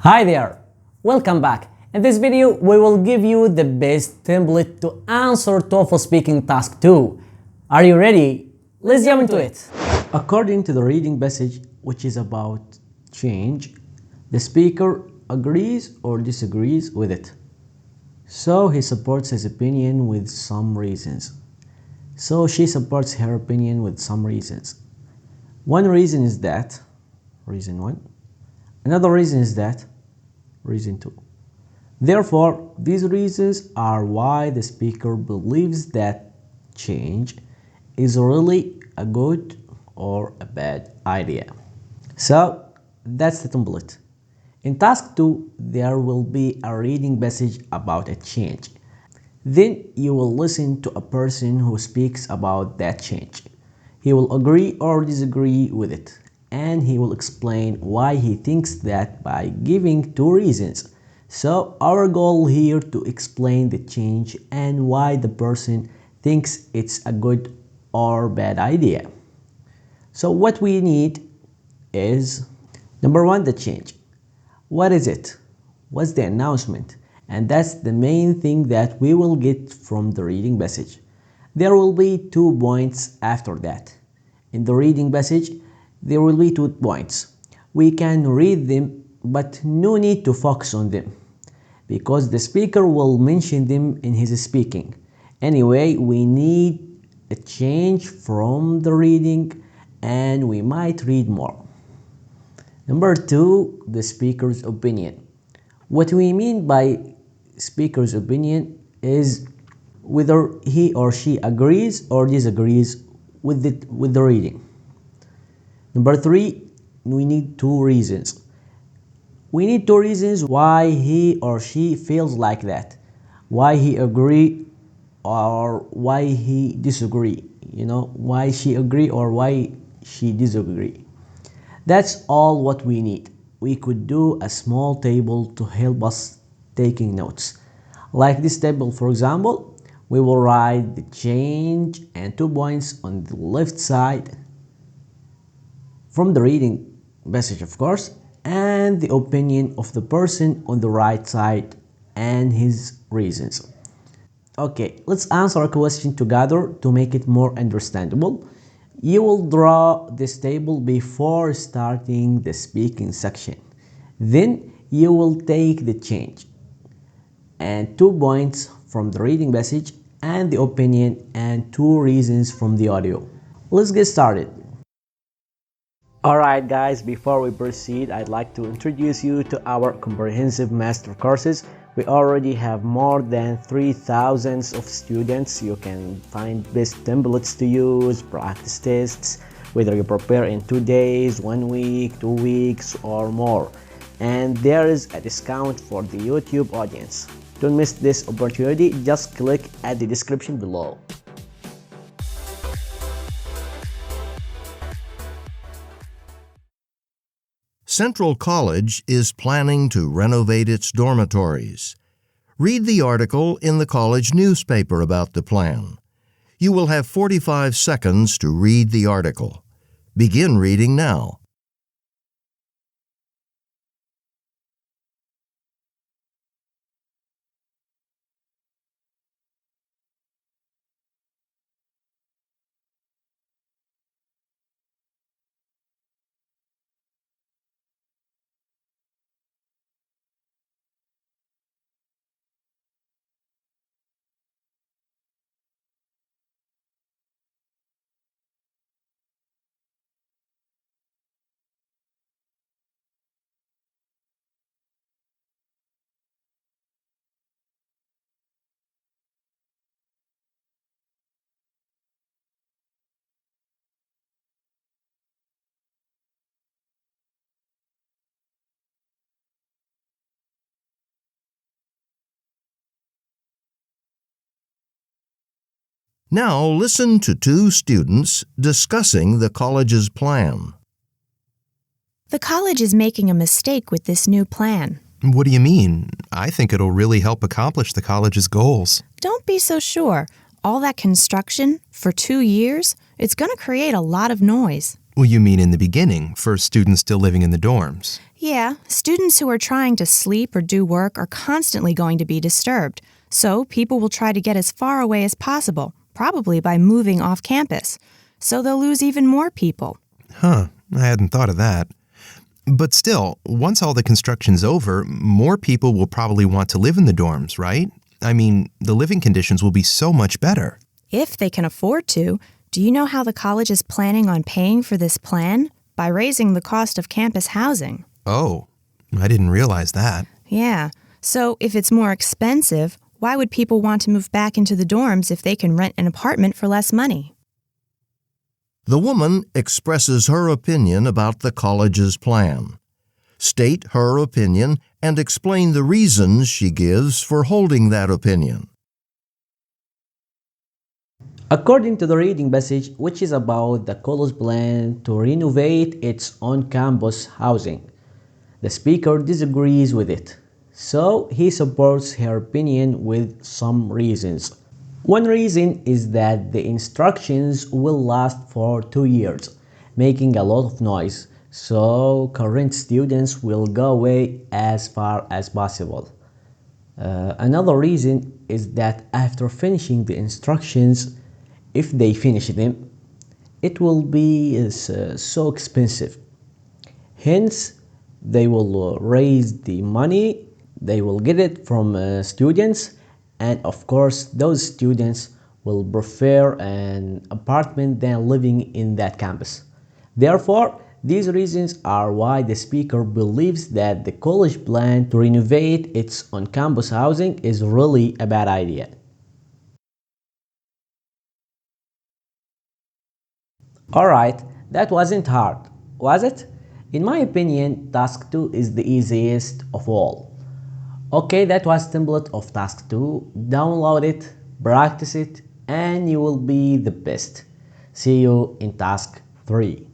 Hi there! Welcome back. In this video, we will give you the best template to answer TOEFL Speaking Task 2. Are you ready? Let's jump into it. According to the reading passage, which is about change, the speaker agrees or disagrees with it. So he supports his opinion with some reasons. So she supports her opinion with some reasons. One reason is that, reason 1. Another reason is that, reason 2. Therefore, these reasons are why the speaker believes that change is really a good or a bad idea. So, that's the template. In task 2, there will be a reading passage about a change. Then you will listen to a person who speaks about that change. He will agree or disagree with it, and he will explain why he thinks that by giving 2 reasons. So our goal here to explain the change and why the person thinks it's a good or bad idea. So what we need is, number 1, the change. What is it? What's the announcement? And that's the main thing that we will get from the reading passage. There will be 2 points after that. In the reading passage, there will be 2 points. We can read them, but no need to focus on them, because the speaker will mention them in his speaking. Anyway, we need a change from the reading, and we might read more. Number 2, the speaker's opinion. What we mean by speaker's opinion is whether he or she agrees or disagrees with the reading. Number 3, we need 2 reasons. We need 2 reasons why he or she feels like that, why he agree or why he disagree, why she agree or why she disagree. That's all what we need. We could do a small table to help us taking notes. Like this table, for example, we will write the change and 2 points on the left side from the reading passage, of course, and the opinion of the person on the right side and his reasons. Okay, let's answer a question together to make it more understandable. You will draw this table before starting the speaking section. Then you will take the change and 2 points from the reading passage and the opinion and 2 reasons from the audio. Let's get started. Alright guys, before we proceed, I'd like to introduce you to our comprehensive master courses. We already have more than 3,000 of students. You can find best templates to use, practice tests, whether you prepare in 2 days, 1 week, 2 weeks or more. And there is a discount for the YouTube audience. Don't miss this opportunity, just click at the description below. Central College is planning to renovate its dormitories. Read the article in the college newspaper about the plan. You will have 45 seconds to read the article. Begin reading now. Now listen to 2 students discussing the college's plan. The college is making a mistake with this new plan. What do you mean? I think it'll really help accomplish the college's goals. Don't be so sure. All that construction for 2 years, it's going to create a lot of noise. Well, you mean in the beginning, for students still living in the dorms? Yeah, students who are trying to sleep or do work are constantly going to be disturbed, so people will try to get as far away as possible, probably by moving off campus. So they'll lose even more people. Huh, I hadn't thought of that. But still, once all the construction's over, more people will probably want to live in the dorms, right? I mean, the living conditions will be so much better. If they can afford to. Do you know how the college is planning on paying for this plan? By raising the cost of campus housing. Oh, I didn't realize that. Yeah, so if it's more expensive, why would people want to move back into the dorms if they can rent an apartment for less money? The woman expresses her opinion about the college's plan. State her opinion and explain the reasons she gives for holding that opinion. According to the reading passage, which is about the college plan to renovate its on-campus housing, the speaker disagrees with it, so he supports her opinion with some reasons. One reason is that the instructions will last for 2 years, making a lot of noise, so current students will go away as far as possible. Another reason is that after finishing the instructions, if they finish them, it will be so expensive. Hence, they will raise the money, they will get it from students, and of course those students will prefer an apartment than living in that campus. Therefore, these reasons are why the speaker believes that the college plan to renovate its on-campus housing is really a bad idea. Alright, that wasn't hard, was it? In my opinion, task 2 is the easiest of all. Okay, that was template of task 2. Download it, practice it, and you will be the best. See you in task 3.